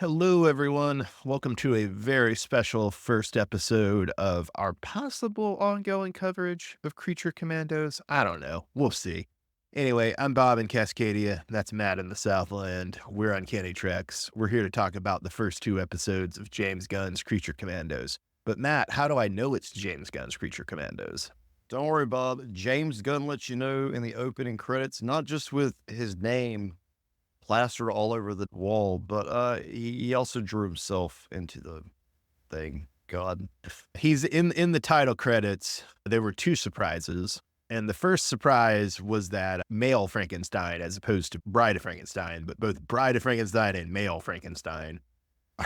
Hello, everyone. Welcome to a very special first episode of our possible ongoing coverage of Creature Commandos. I don't know. We'll see. Anyway, I'm Bob in Cascadia. That's Matt in the Southland. We're Uncanny Treks. We're here to talk about the first two episodes of James Gunn's Creature Commandos. But Matt, how do I know it's James Gunn's Creature Commandos? Don't worry, Bob. James Gunn lets you know in the opening credits, not just with his name plastered all over the wall, but he also drew himself into the thing. God. He's in the title credits. There were two surprises. And the first surprise was that male Frankenstein, as opposed to Bride of Frankenstein, but both Bride of Frankenstein and male Frankenstein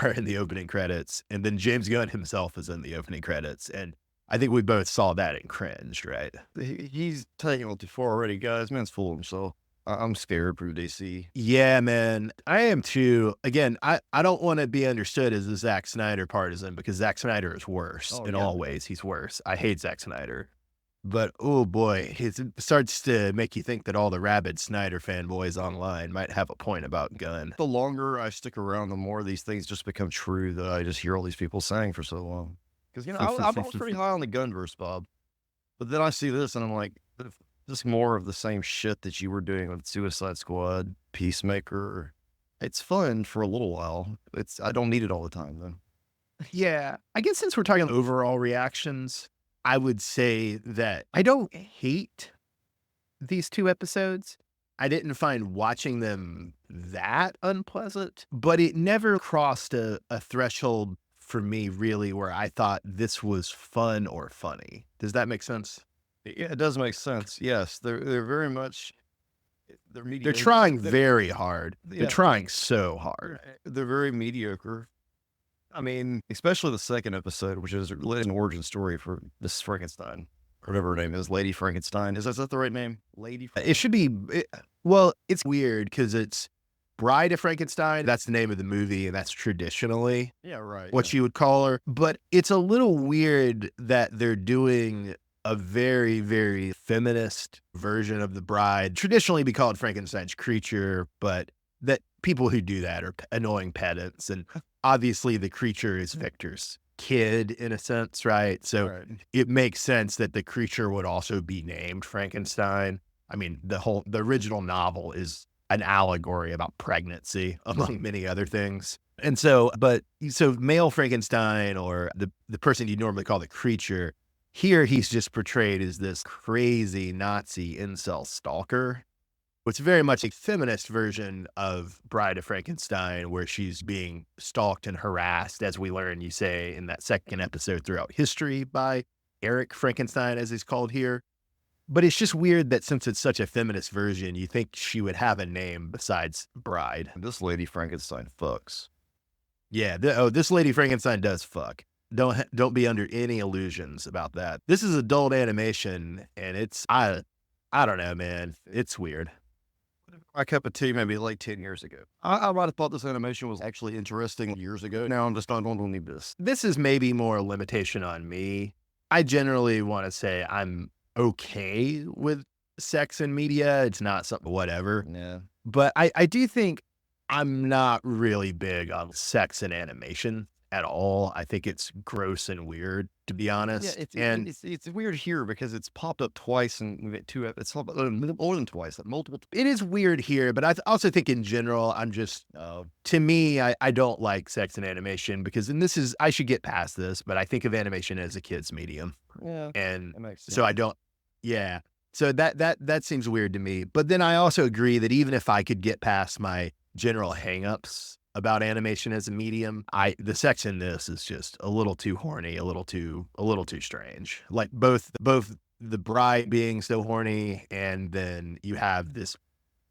are in the opening credits. And then James Gunn himself is in the opening credits. And I think we both saw that and cringed, right? He's taking it a little too far already, guys. Man's full of himself. I'm scared for DC. Yeah, man. I am too. Again, I don't want to be understood as a Zack Snyder partisan because Zack Snyder is worse in all ways. He's worse. I hate Zack Snyder. But, oh boy, it starts to make you think that all the rabid Snyder fanboys online might have a point about Gunn. The longer I stick around, the more these things just become true that I just hear all these people saying for so long. Because, I was pretty high on the Gunverse, Bob. But then I see this and I'm like, just more of the same shit that you were doing with Suicide Squad, Peacemaker. It's fun for a little while. I don't need it all the time, though. Yeah. I guess since we're talking overall reactions, I would say that I don't hate these two episodes. I didn't find watching them that unpleasant, but it never crossed a threshold for me, really, where I thought this was fun or funny. Does that make sense? Yeah, it does make sense. Yes, they're very much they're trying very hard. They're trying so hard. They're very mediocre. I mean, especially the second episode, which is an origin story for Miss Frankenstein, or whatever her name is, Lady Frankenstein. Is that the right name? Lady Frankenstein? It should be. Well, it's weird because it's Bride of Frankenstein. That's the name of the movie, and that's traditionally what you would call her. But it's a little weird that they're doing a very, very feminist version of the Bride, traditionally be called Frankenstein's creature, but that people who do that are annoying pedants. And obviously the creature is Victor's kid in a sense, right? So it makes sense that the creature would also be named Frankenstein. I mean, the original novel is an allegory about pregnancy, among many other things. And so male Frankenstein, or the person you normally call the creature, here he's just portrayed as this crazy Nazi incel stalker. It's very much a feminist version of Bride of Frankenstein, where she's being stalked and harassed, as we learn, you say, in that second episode, throughout history by Eric Frankenstein, as he's called here. But it's just weird that since it's such a feminist version, you think she would have a name besides Bride. This Lady Frankenstein fucks. Yeah, this Lady Frankenstein does fuck. Don't be under any illusions about that. This is adult animation, and it's I don't know, man. It's weird. My cup of tea maybe like 10 years ago. I might have thought this animation was actually interesting years ago. Now I'm just not going to need this. This is maybe more a limitation on me. I generally want to say I'm okay with sex in media. It's not something, whatever. Yeah. But I do think I'm not really big on sex in animation at all. I think it's gross and weird, to be honest. Yeah, it's weird here because it's popped up twice and we've had two. It's more than twice, multiple. It is weird here, but I also think in general, I'm just to me, I don't like sex in animation because, and this is, I should get past this, but I think of animation as a kid's medium. Yeah, and that makes sense. So I don't. Yeah, so that seems weird to me. But then I also agree that even if I could get past my general hangups about animation as a medium, the sex in this is just a little too horny, a little too strange. Like both the bride being so horny, and then you have this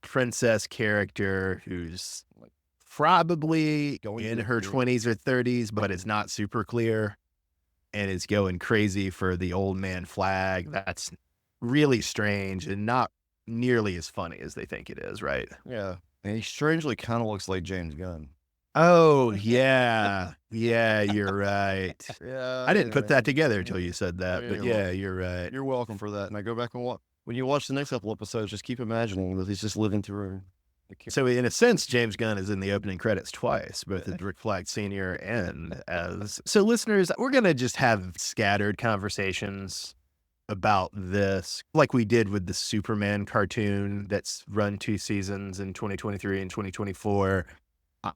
princess character who's like probably in her 20s or 30s, but it's not super clear, and is going crazy for the old man flag. That's really strange and not nearly as funny as they think it is, right? Yeah. And he strangely kind of looks like James Gunn. Oh, yeah. Yeah, you're right. Yeah. I didn't put that together until you said that, but yeah, you're right. You're welcome for that. And I go back and watch. When you watch the next couple episodes, just keep imagining that he's just living through So in a sense, James Gunn is in the opening credits twice, both as Rick Flag Sr. and as... So listeners, we're going to just have scattered conversations about this, like we did with the Superman cartoon that's run 2 seasons in 2023 and 2024.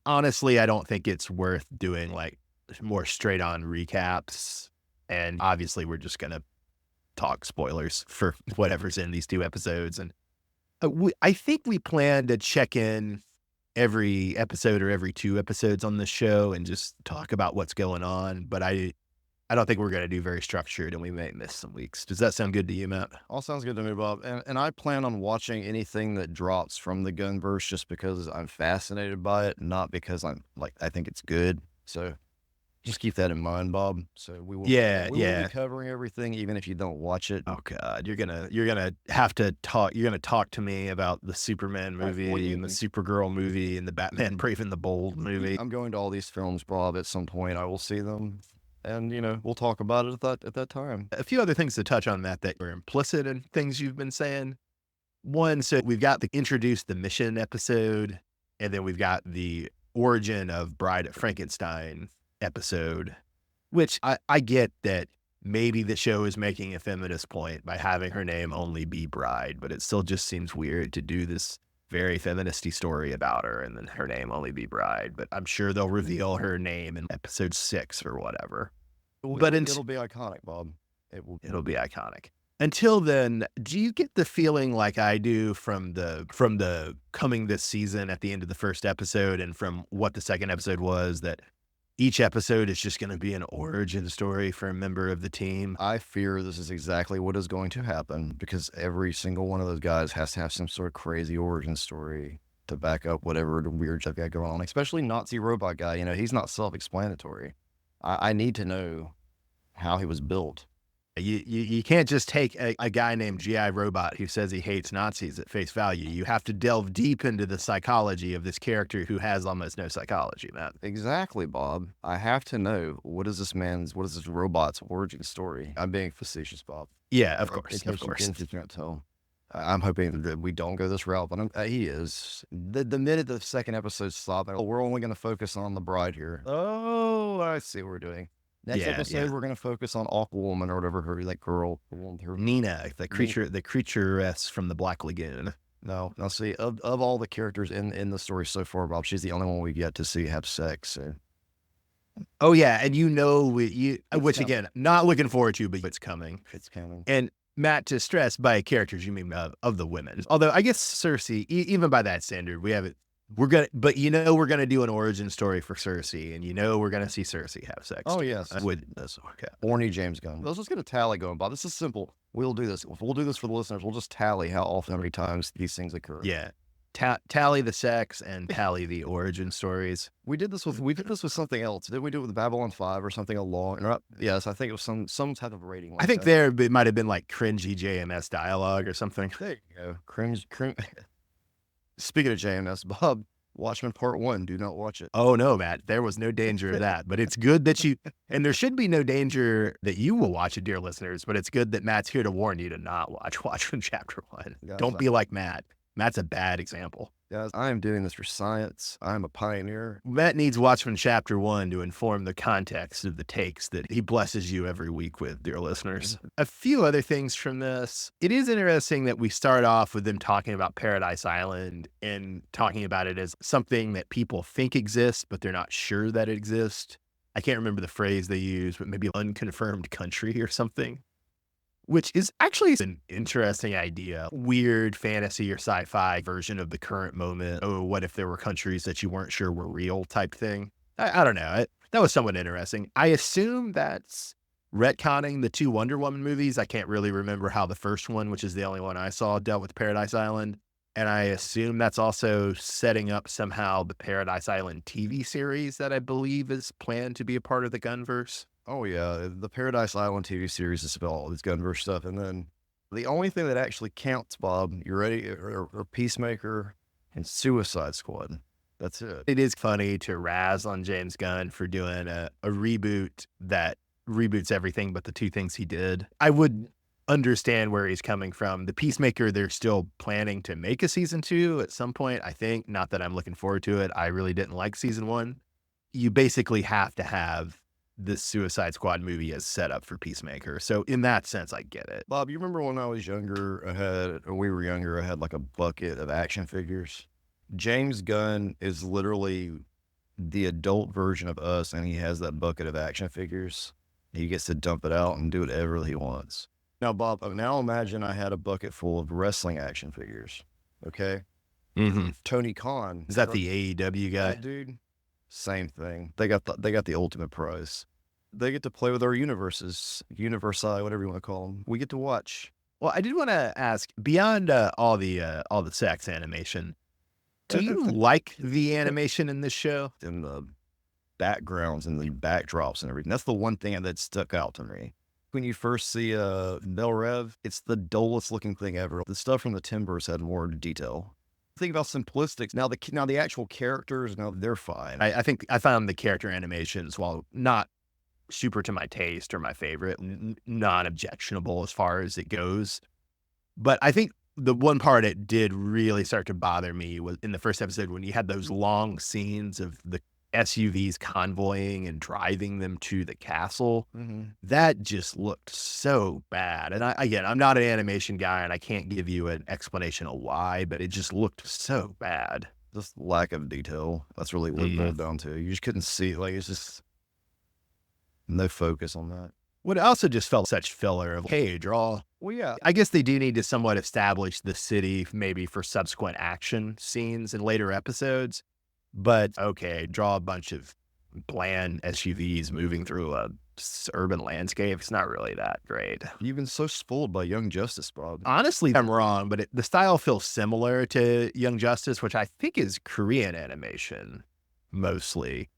Honestly, I don't think it's worth doing like more straight on recaps. And obviously we're just going to talk spoilers for whatever's in these 2 episodes. And I think we plan to check in every episode or every 2 episodes on this show and just talk about what's going on. But I don't think we're going to do very structured, and we may miss some weeks. Does that sound good to you, Matt? All sounds good to me, Bob. And I plan on watching anything that drops from the Gunverse just because I'm fascinated by it, not because I think it's good. So just keep that in mind, Bob. So we will be covering everything, even if you don't watch it. Oh God, you're gonna have to talk. You're gonna talk to me about the Superman movie and the Supergirl movie and the Batman Brave and the Bold movie. I'm going to all these films, Bob. At some point, I will see them. And, we'll talk about it at that time. A few other things to touch on, Matt, that are implicit in things you've been saying. One, so we've got the introduce the mission episode, and then we've got the origin of Bride of Frankenstein episode, which I get that maybe the show is making a feminist point by having her name only be Bride, but it still just seems weird to do this very feministy story about her and then her name only be Bride. But I'm sure they'll reveal her name in episode 6 or whatever. But it'll be iconic, Bob. It'll be iconic. Until then, do you get the feeling like I do from the coming this season at the end of the first episode and from what the second episode was, that each episode is just going to be an origin story for a member of the team? I fear this is exactly what is going to happen, because every single one of those guys has to have some sort of crazy origin story to back up whatever the weird stuff got going on, especially Nazi robot guy. He's not self-explanatory. I need to know how he was built. You can't just take a guy named G.I. Robot who says he hates Nazis at face value. You have to delve deep into the psychology of this character who has almost no psychology, Matt. Exactly, Bob. I have to know, what is this robot's origin story? I'm being facetious, Bob. Yeah, of course. Of course. You can't tell. I'm hoping that we don't go this route, but he is. The minute the second episode stops, we're only going to focus on the Bride here. Oh, I see what we're doing. Next episode, we're going to focus on Aquawoman or whatever her, girl. Her Nina, the creaturess from the Black Lagoon. No, see, of all the characters in the story so far, Bob, she's the only one we get to see have sex. So. Oh, yeah, and which again, not looking forward to, but it's coming. It's coming. And Matt, to stress, by characters, you mean of the women. Although I guess Cersei, even by that standard, we have it. We're gonna do an origin story for Cersei, and we're gonna see Cersei have sex. Oh yes, with this. Okay. Orny James Gunn. Let's just get a tally going, Bob. This is simple. We'll do this. We'll do this for the listeners. We'll just tally how many times these things occur. Yeah. Tally the sex and tally the origin stories. We did this with something else. Did we do it with Babylon 5 or something along? Yes, I think it was some type of rating. I think it might have been like cringy JMS dialogue or something. There you go. Cringe. Speaking of JMS, Bob, Watchmen Part 1, do not watch it. Oh, no, Matt, there was no danger of that. But it's good that and there should be no danger that you will watch it, dear listeners, but it's good that Matt's here to warn you to not watch Watchmen Chapter 1. Guys, don't be like Matt. Matt's a bad example. Guys, I am doing this for science. I'm a pioneer. Matt needs Watchmen Chapter 1 to inform the context of the takes that he blesses you every week with, dear listeners. A few other things from this. It is interesting that we start off with them talking about Paradise Island and talking about it as something that people think exists, but they're not sure that it exists. I can't remember the phrase they use, but maybe unconfirmed country or something. Which is actually an interesting idea. Weird fantasy or sci-fi version of the current moment. Oh, what if there were countries that you weren't sure were real type thing? I don't know. That was somewhat interesting. I assume that's retconning the 2 Wonder Woman movies. I can't really remember how the first one, which is the only one I saw, dealt with Paradise Island. And I assume that's also setting up somehow the Paradise Island TV series that I believe is planned to be a part of the Gunverse. Oh, yeah. The Paradise Island TV series is about all this Gunverse stuff. And then the only thing that actually counts, Bob, you ready? Are Peacemaker and Suicide Squad. That's it. It is funny to razz on James Gunn for doing a reboot that reboots everything but the 2 things he did. I would understand where he's coming from. The Peacemaker, they're still planning to make a season 2 at some point, I think. Not that I'm looking forward to it. I really didn't like season 1. You basically have to have this Suicide Squad movie as set up for Peacemaker. So in that sense, I get it. Bob, you remember when I was younger, we were younger, I had like a bucket of action figures. James Gunn is literally the adult version of us, and he has that bucket of action figures. He gets to dump it out and do whatever he wants. Now, Bob, now imagine I had a bucket full of wrestling action figures. Okay. Mm-hmm. Tony Khan. Is that the AEW guy? That dude? Same thing. They got the ultimate prize. They get to play with our universes, universi, whatever you want to call them. We get to watch. Well, I did want to ask, beyond all the sex animation, do you like the animation in this show? In the backgrounds and the backdrops and everything. That's the one thing that stuck out to me. When you first see Bel Rev, it's the dullest looking thing ever. The stuff from the Timbers had more detail. Think about simplistics. Now the actual characters, now they're fine. I think I found the character animations, while not super to my taste or my favorite, non-objectionable as far as it goes. But I think the one part it did really start to bother me was in the first episode when you had those long scenes of the SUVs convoying and driving them to the castle. Mm-hmm. That just looked so bad. And I'm not an animation guy and I can't give you an explanation of why, but it just looked so bad. Just lack of detail. That's really what it boiled down to. You just couldn't see it. Like, it's just no focus on that. What also just felt such filler of, hey, draw. Well, yeah. I guess they do need to somewhat establish the city maybe for subsequent action scenes in later episodes. But okay, draw a bunch of bland SUVs moving through a urban landscape. It's not really that great. You've been so spoiled by Young Justice, Bob. Honestly, I'm wrong, but the style feels similar to Young Justice, which I think is Korean animation mostly.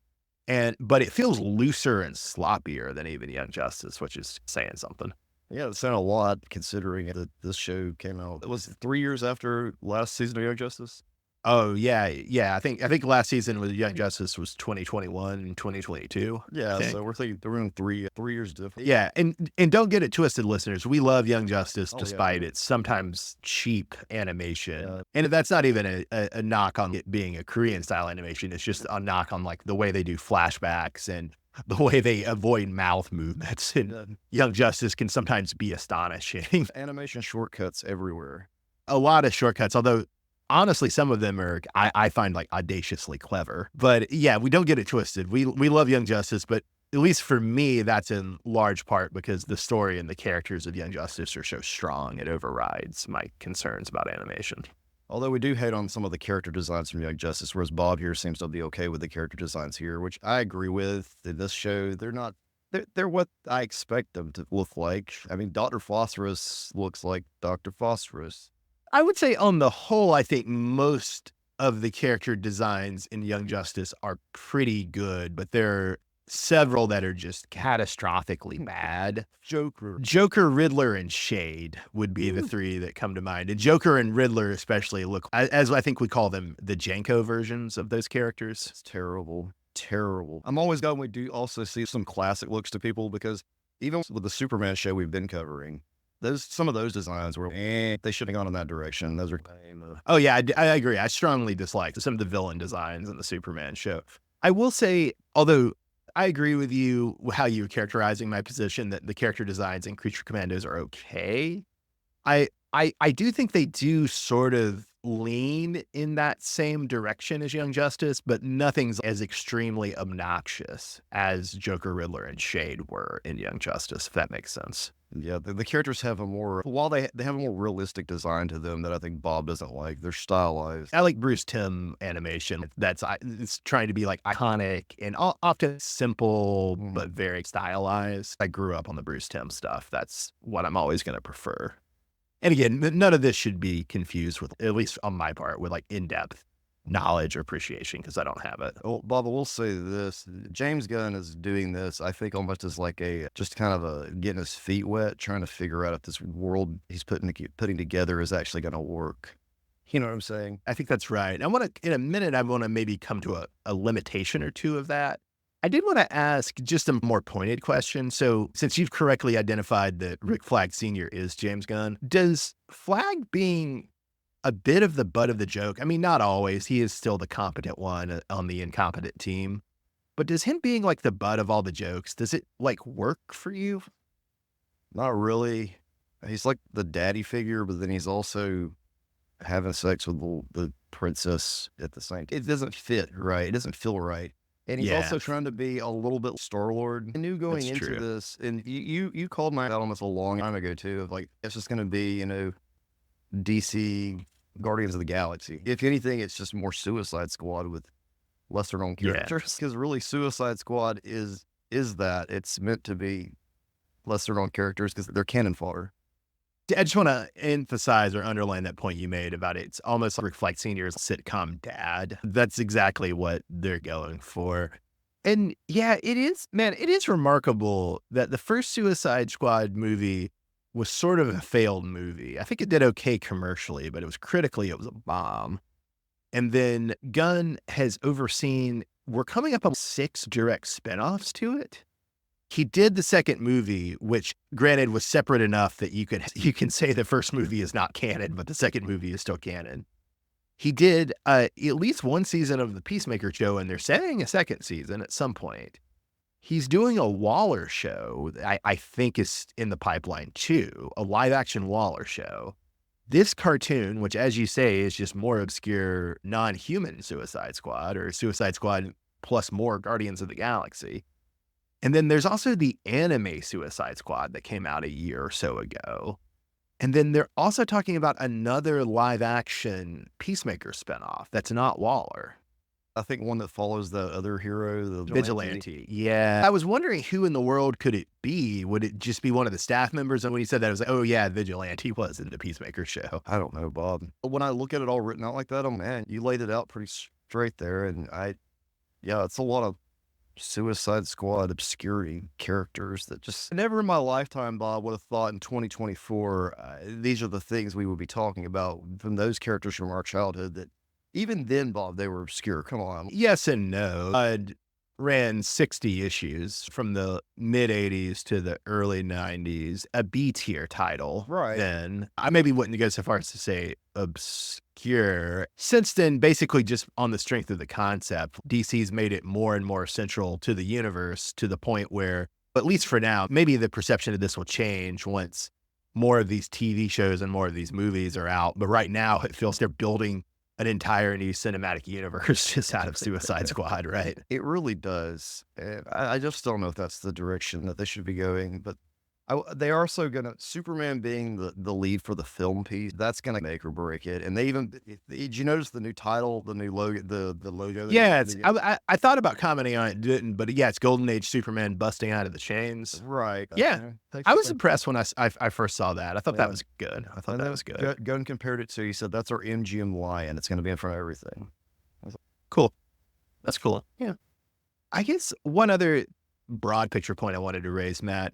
But it feels looser and sloppier than even Young Justice, which is saying something. Yeah, it sounded a lot considering that this show came out. It was 3 years after last season of Young Justice. Oh yeah. I think last season with Young Justice was 2021 and 2022. Yeah, so we're thinking they're in 3 years different. Yeah, and don't get it twisted, listeners. We love Young Justice despite its sometimes cheap animation. Yeah. And that's not even a knock on it being a Korean style animation. It's just a knock on like the way they do flashbacks and the way they avoid mouth movements. And Young Justice can sometimes be astonishing. Animation shortcuts everywhere. A lot of shortcuts, although honestly, some of them are, I find like audaciously clever. But yeah, we don't get it twisted. We love Young Justice, but at least for me, that's in large part because the story and the characters of Young Justice are so strong, it overrides my concerns about animation. Although we do hate on some of the character designs from Young Justice, whereas Bob here seems to be okay with the character designs here, which I agree with. In this show, they're what I expect them to look like. I mean, Dr. Phosphorus looks like Dr. Phosphorus. I would say on the whole, I think most of the character designs in Young Justice are pretty good, but there are several that are just catastrophically bad. Joker, Riddler, and Shade would be the three that come to mind. And Joker and Riddler especially look, as I think we call them, the Janko versions of those characters. It's terrible. I'm always glad we do also see some classic looks to people, because even with the Superman show we've been covering, some of those designs were, they shouldn't have gone in that direction. Those are lame. Oh yeah, I agree. I strongly dislike some of the villain designs in the Superman show. I will say, although I agree with you how you're characterizing my position that the character designs in Creature Commandos are okay, I do think they do sort of lean in that same direction as Young Justice, but nothing's as extremely obnoxious as Joker, Riddler, and Shade were in Young Justice, if that makes sense. Yeah, the characters have while they have a more realistic design to them that I think Bob doesn't like. They're stylized. I like Bruce Timm animation. It's trying to be like iconic and often simple, but very stylized. I grew up on the Bruce Timm stuff. That's what I'm always going to prefer. And again, none of this should be confused with, at least on my part, with like in-depth knowledge or appreciation, because I don't have it. Well, Bob, I will say this. James Gunn is doing this, I think, almost as like just kind of getting his feet wet, trying to figure out if this world he's putting together is actually going to work. You know what I'm saying? I think that's right. In a minute, I want to maybe come to a limitation or two of that. I did want to ask just a more pointed question. So, since you've correctly identified that Rick Flag Sr. is James Gunn, does Flag being a bit of the butt of the joke, I mean, not always, he is still the competent one on the incompetent team, but does him being like the butt of all the jokes, does it like work for you? Not really. He's like the daddy figure, but then he's also having sex with the princess at the same time. It doesn't fit right. It doesn't feel right. And he's Yeah, also trying to be a little bit Star-Lord. I knew going that's into true. this, and you called my out on this a long time ago too, of like, it's just going to be, DC Guardians of the Galaxy. If anything, it's just more Suicide Squad with lesser known Yeah. characters. Because really, Suicide Squad is that. It's meant to be lesser known characters because they're cannon fodder. I just want to emphasize or underline that point you made about it. It's almost like Rick Flag Sr.'s sitcom dad. That's exactly what they're going for. And yeah, it is, man, it is remarkable that the first Suicide Squad movie was sort of a failed movie. I think it did okay commercially, but it was a bomb. And then Gunn has overseen, we're coming up on 6 direct spinoffs to it. He did the second movie, which granted was separate enough that you can say the first movie is not canon, but the second movie is still canon. He did at least one season of the Peacemaker show, and they're saying a second season at some point. He's doing a Waller show that I think is in the pipeline too, a live action Waller show. This cartoon, which as you say is just more obscure non-human Suicide Squad or Suicide Squad plus more Guardians of the Galaxy. And then there's also the anime Suicide Squad that came out a year or so ago. And then they're also talking about another live action Peacemaker spinoff that's not Waller. I think one that follows the other hero, the Vigilante. Yeah. I was wondering who in the world could it be? Would it just be one of the staff members? And when he said that, I was like, oh yeah, Vigilante was in the Peacemaker show. I don't know, Bob. When I look at it all written out like that, oh man, you laid it out pretty straight there. And yeah, it's a lot of Suicide Squad obscurity characters that just never in my lifetime, Bob, would have thought in 2024, these are the things we would be talking about from those characters from our childhood that even then, Bob, they were obscure. Come on. Yes and no. I'd ran 60 issues from the mid 80s to the early 90s, a B tier title. Right. Then I maybe wouldn't go so far as to say obscure. Since then, basically just on the strength of the concept, DC's made it more and more central to the universe to the point where, at least for now, maybe the perception of this will change once more of these TV shows and more of these movies are out. But right now it feels they're building an entire new cinematic universe just out of Suicide Squad, right? It really does. And I just don't know if that's the direction that they should be going. But they are so gonna Superman being the lead for the film piece. That's gonna make or break it. And they even did you notice the new title, the new logo, the logo? Yeah, I thought about commenting on it, didn't, but yeah, it's Golden Age Superman busting out of the chains. Right. Yeah, I was impressed when I first saw that. I thought that was good. I thought that was good. Gunn compared it to, he said, that's our MGM lion. It's going to be in front of everything. Cool. That's cool. Yeah. I guess one other broad picture point I wanted to raise, Matt.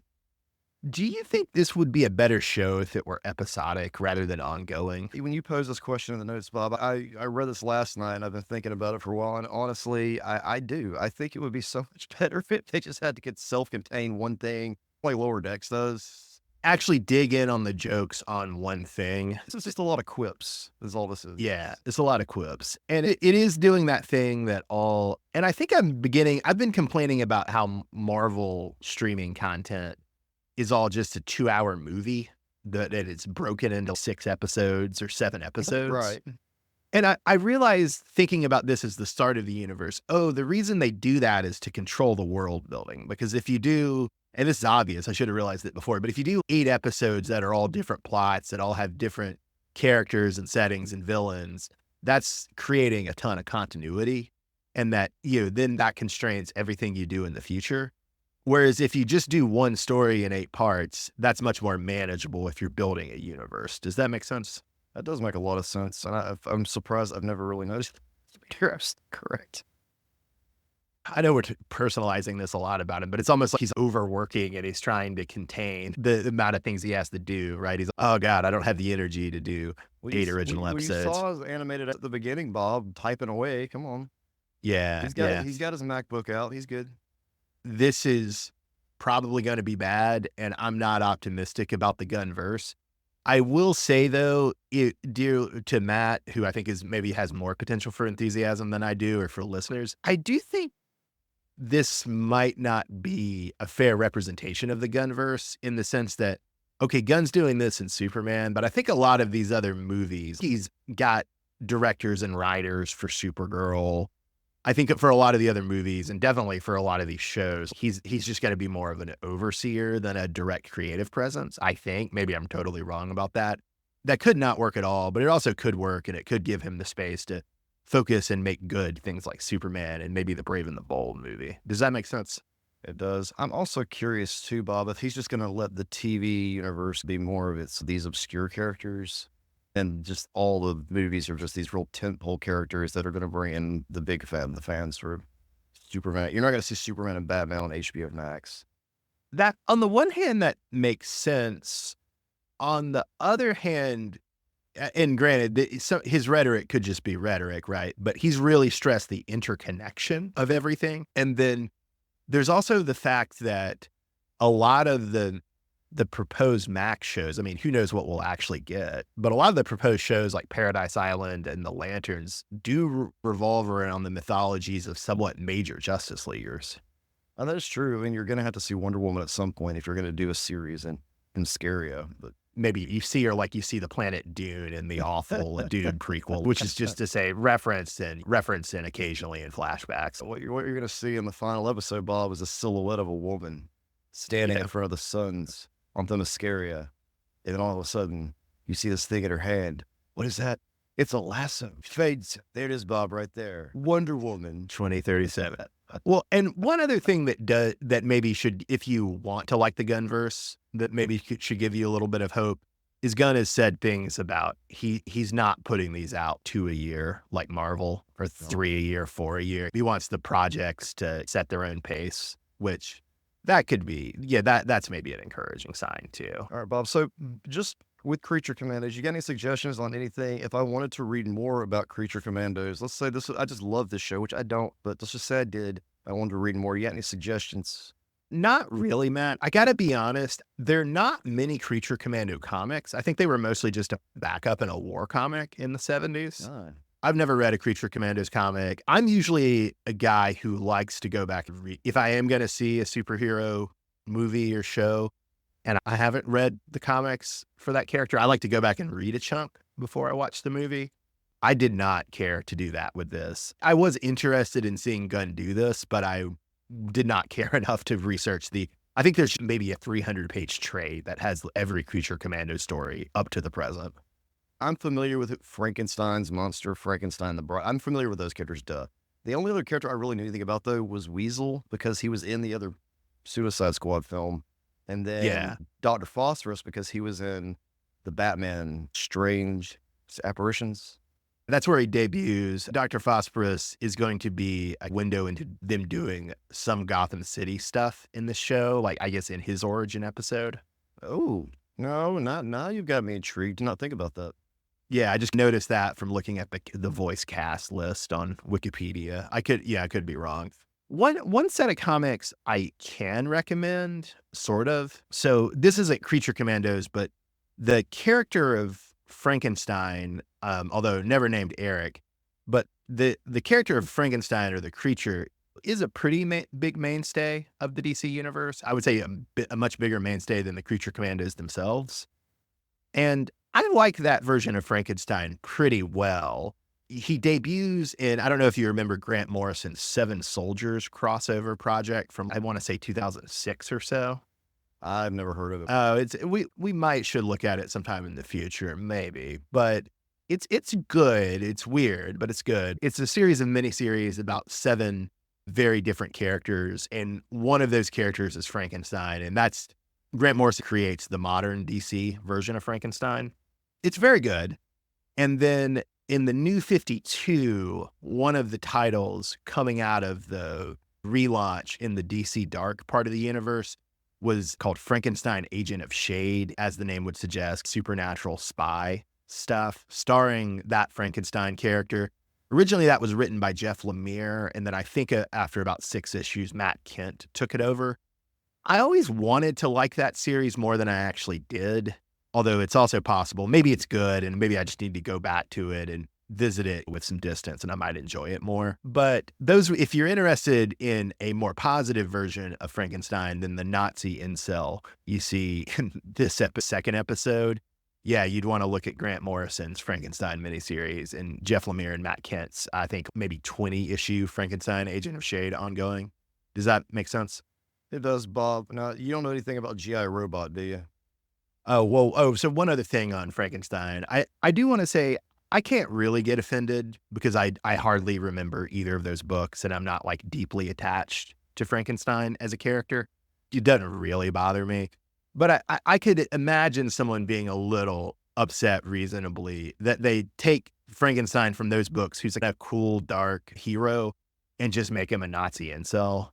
Do you think this would be a better show if it were episodic rather than ongoing? When you pose this question in the notes, Bob, I read this last night and I've been thinking about it for a while. And honestly, I do. I think it would be so much better if they just had to get self-contained one thing like Lower Decks does. Actually dig in on the jokes on one thing. This is just a lot of quips is all this is. Yeah, it's a lot of quips. And it is doing that thing that and I think I've been complaining about how Marvel streaming content is all just a 2-hour movie that it's broken into 6 episodes or 7 episodes. Right. And I realized thinking about this as the start of the universe, the reason they do that is to control the world building. Because if you do, and this is obvious, I should have realized it before, but if you do 8 episodes that are all different plots, that all have different characters and settings and villains, that's creating a ton of continuity. And that, then that constrains everything you do in the future. Whereas if you just do one story in 8 parts, that's much more manageable if you're building a universe. Does that make sense? That does make a lot of sense. And I'm surprised I've never really noticed. You're correct. I know we're personalizing this a lot about him, but it's almost like he's overworking and he's trying to contain the amount of things he has to do, right? He's like, oh God, I don't have the energy to do 8 original episodes. You saw us animated at the beginning, Bob, typing away. Come on. Yeah. He's got his MacBook out. He's good. this is probably going to be bad, and I'm not optimistic about the Gunverse. I will say, though, due to Matt, who I think is maybe has more potential for enthusiasm than I do, or for listeners, I do think this might not be a fair representation of the Gunverse, in the sense that, okay, Gunn's doing this in Superman, but I think a lot of these other movies, he's got directors and writers for Supergirl. I think for a lot of the other movies, and definitely for a lot of these shows, he's just going to be more of an overseer than a direct creative presence, I think. Maybe I'm totally wrong about that. That could not work at all, but it also could work, and it could give him the space to focus and make good things like Superman and maybe the Brave and the Bold movie. Does that make sense? It does. I'm also curious too, Bob, if he's just going to let the TV universe be more of these obscure characters, and just all the movies are just these real tentpole characters that are going to bring in the the fans for Superman. You're not going to see Superman and Batman on HBO Max. That, on the one hand, that makes sense. On the other hand, and granted, his rhetoric could just be rhetoric, right? But he's really stressed the interconnection of everything. And then there's also the fact that a lot of the proposed Max shows, I mean, who knows what we'll actually get, but a lot of the proposed shows like Paradise Island and The Lanterns do revolve around the mythologies of somewhat major Justice Leaguers. And that's true. I mean, you're going to have to see Wonder Woman at some point if you're going to do a series in Scaria, but maybe you see her like you see the planet Dune in the awful Dune prequel, which is just to say reference and occasionally in flashbacks. What you're going to see in the final episode, Bob, is a silhouette of a woman standing in front of the suns on Themyscira, and then all of a sudden you see this thing in her hand. What is that? It's a lasso. Fades. There it is, Bob, right there. Wonder Woman 2037. Well, and one other thing that maybe should, if you want to like the Gunverse, that maybe should give you a little bit of hope, is Gunn has said things about he's not putting these out 2 a year like Marvel, or 3 a year, 4 a year. He wants the projects to set their own pace, which that could be, that's maybe an encouraging sign too. All right, Bob. So just with Creature Commandos, you got any suggestions on anything? If I wanted to read more about Creature Commandos, let's say I just love this show, which I don't, but let's just say I did. I wanted to read more. You got any suggestions? Not really, Matt. I got to be honest. There are not many Creature Commando comics. I think they were mostly just a backup in a war comic in the 70s. I've never read a Creature Commandos comic. I'm usually a guy who likes to go back and read. If I am going to see a superhero movie or show, and I haven't read the comics for that character, I like to go back and read a chunk before I watch the movie. I did not care to do that with this. I was interested in seeing Gunn do this, but I did not care enough to research I think there's maybe a 300-page trade that has every Creature Commando story up to the present. I'm familiar with Frankenstein's monster, Frankenstein the Bride. I'm familiar with those characters, duh. The only other character I really knew anything about, though, was Weasel, because he was in the other Suicide Squad film. And then Dr. Phosphorus, because he was in the Batman Strange Apparitions. That's where he debuts. Dr. Phosphorus is going to be a window into them doing some Gotham City stuff in this show, like I guess in his origin episode. Oh, no, not now. You've got me intrigued. Do not think about that. Yeah, I just noticed that from looking at the voice cast list on Wikipedia. I could be wrong. One set of comics I can recommend, sort of. So this isn't Creature Commandos, but the character of Frankenstein, although never named Eric, but the character of Frankenstein, or the creature, is a pretty big mainstay of the DC universe. I would say a much bigger mainstay than the Creature Commandos themselves. And I like that version of Frankenstein pretty well. He debuts in, I don't know if you remember Grant Morrison's Seven Soldiers crossover project from, I want to say 2006 or so. I've never heard of it. Oh, we should look at it sometime in the future, maybe. But it's good. It's weird, but it's good. It's a series of miniseries about 7 very different characters, and one of those characters is Frankenstein, and that's Grant Morrison creates the modern DC version of Frankenstein. It's very good. And then in the New 52, one of the titles coming out of the relaunch in the DC Dark part of the universe was called Frankenstein Agent of Shade, as the name would suggest, supernatural spy stuff, starring that Frankenstein character. Originally, that was written by Jeff Lemire, and then I think after about 6 issues, Matt Kent took it over. I always wanted to like that series more than I actually did, although it's also possible. Maybe it's good, and maybe I just need to go back to it and visit it with some distance, and I might enjoy it more. But if you're interested in a more positive version of Frankenstein than the Nazi incel you see in this second episode, yeah, you'd want to look at Grant Morrison's Frankenstein miniseries and Jeff Lemire and Matt Kent's, I think, maybe 20-issue Frankenstein Agent of Shade ongoing. Does that make sense? It does, Bob. Now, you don't know anything about G.I. Robot, do you? So one other thing on Frankenstein. I do want to say I can't really get offended because I hardly remember either of those books, and I'm not like deeply attached to Frankenstein as a character. It doesn't really bother me. But I could imagine someone being a little upset reasonably that they take Frankenstein from those books, who's like a cool, dark hero, and just make him a Nazi incel.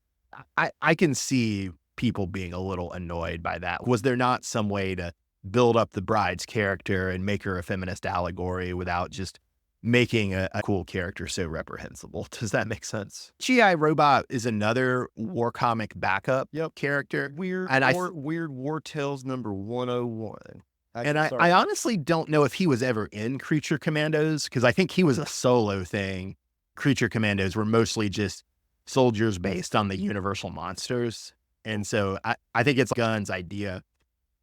I can see people being a little annoyed by that. Was there not some way to build up the bride's character and make her a feminist allegory without just making a cool character so reprehensible? Does that make sense? G.I. Robot is another war comic backup character. Weird War Tales number 101. I honestly don't know if he was ever in Creature Commandos, because I think he was a solo thing. Creature Commandos were mostly just soldiers based on the Universal monsters. And so I think it's Gunn's idea,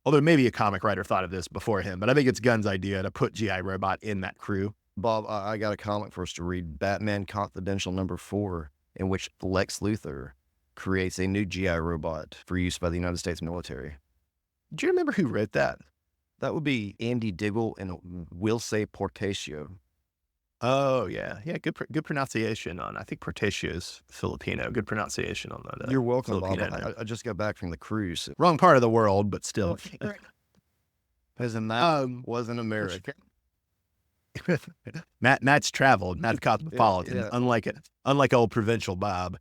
although maybe a comic writer thought of this before him, but I think it's Gunn's idea to put G.I. Robot in that crew. Bob, I got a comic for us to read, Batman Confidential number 4, in which Lex Luthor creates a new G.I. Robot for use by the United States military. Do you remember who wrote that? That would be Andy Diggle and Wilce Portacio. Oh, yeah. Yeah, good pronunciation on, I think Portacio is Filipino. Good pronunciation on that. You're welcome, Bob. I just got back from the cruise. Wrong part of the world, but still. Isn't that wasn't America? Matt's traveled. Matt's cosmopolitan, unlike old provincial Bob.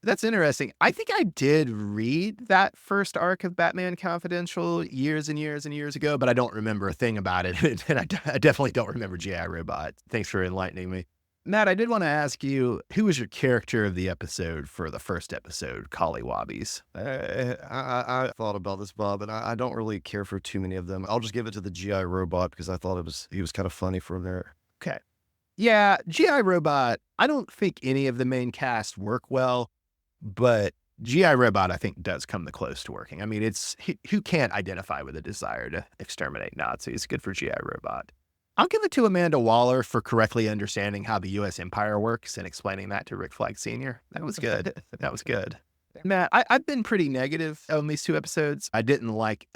That's interesting. I think I did read that first arc of Batman Confidential years and years and years ago, but I don't remember a thing about it. And I definitely don't remember G.I. Robot. Thanks for enlightening me. Matt, I did want to ask you, who was your character of the episode for the first episode, Collywobbies? I thought about this, Bob, and I don't really care for too many of them. I'll just give it to the G.I. Robot because I thought he was kind of funny from there. Okay. Yeah, G.I. Robot, I don't think any of the main cast work well, but G.I. Robot, I think, does come the close to working. I mean, who can't identify with a desire to exterminate Nazis? Good for G.I. Robot. I'll give it to Amanda Waller for correctly understanding how the U.S. empire works and explaining that to Rick Flag Sr. That was good. That was good. Matt, I've been pretty negative on these 2 episodes. I didn't like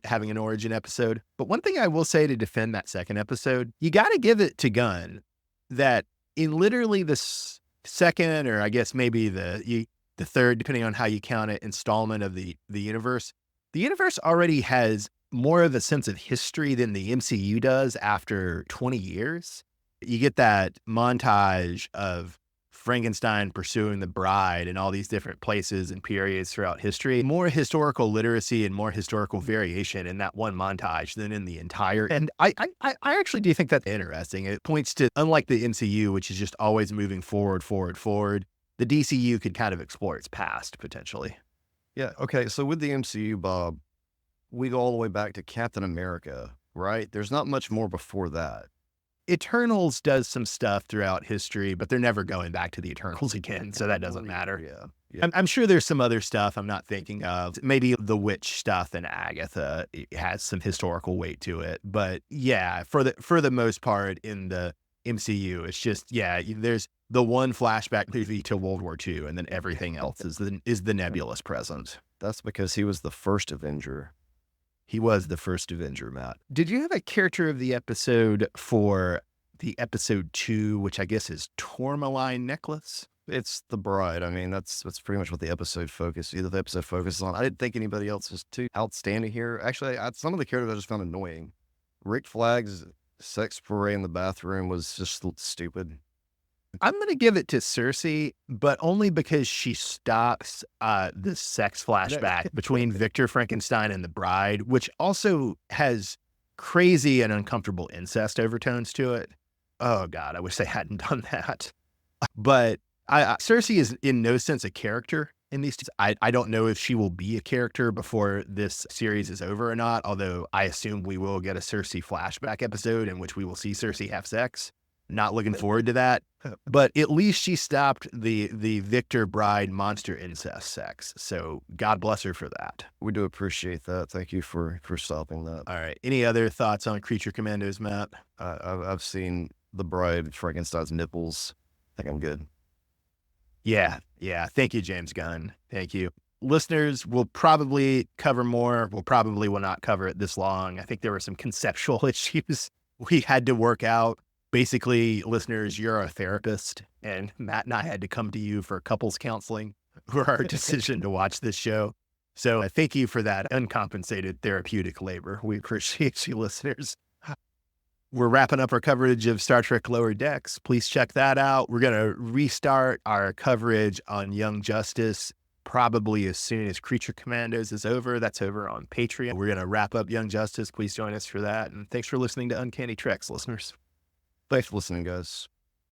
having an origin episode. But one thing I will say to defend that second episode, you got to give it to Gunn that in literally the second, or I guess maybe the third, depending on how you count it, installment of the universe already has more of a sense of history than the MCU does after 20 years. You get that montage of Frankenstein pursuing the bride in all these different places and periods throughout history. More historical literacy and more historical variation in that one montage than in the entire. And I actually do think that's interesting. It points to, unlike the MCU, which is just always moving forward, the DCU could kind of explore its past potentially. Yeah. Okay. So with the MCU, Bob, we go all the way back to Captain America, right? There's not much more before that. Eternals does some stuff throughout history, but they're never going back to the Eternals again, so that doesn't matter. Yeah. I'm sure there's some other stuff I'm not thinking of. Maybe the witch stuff in Agatha has some historical weight to it, but yeah, for the most part in the MCU, it's just there's the one flashback movie to World War II, and then everything else is the nebulous present. That's because he was the first Avenger. He was the first Avenger, Matt. Did you have a character of the episode for the episode 2, which I guess is Tourmaline Necklace? It's the bride. I mean, that's pretty much what the episode focuses on. I didn't think anybody else was too outstanding here. Actually, some of the characters I just found annoying. Rick Flag's sex parade in the bathroom was just stupid. I'm going to give it to Cersei, but only because she stops the sex flashback between Victor Frankenstein and the bride, which also has crazy and uncomfortable incest overtones to it. Oh God, I wish they hadn't done that. But Cersei is in no sense a character in these. I don't know if she will be a character before this series is over or not. Although I assume we will get a Cersei flashback episode in which we will see Cersei have sex. Not looking forward to that. But at least she stopped the Victor Bride monster incest sex. So God bless her for that. We do appreciate that. Thank you for stopping that. All right. Any other thoughts on Creature Commandos, Matt? I've seen the Bride Frankenstein's nipples. I think I'm good. Yeah. Thank you, James Gunn. Thank you. Listeners, we'll probably cover more. We'll probably will not cover it this long. I think there were some conceptual issues we had to work out. Basically, listeners, you're a therapist, and Matt and I had to come to you for couples counseling for our decision to watch this show. So thank you for that uncompensated therapeutic labor. We appreciate you, listeners. We're wrapping up our coverage of Star Trek Lower Decks. Please check that out. We're going to restart our coverage on Young Justice probably as soon as Creature Commandos is over. That's over on Patreon. We're going to wrap up Young Justice. Please join us for that. And thanks for listening to Uncanny Treks, listeners. Thanks for listening, guys.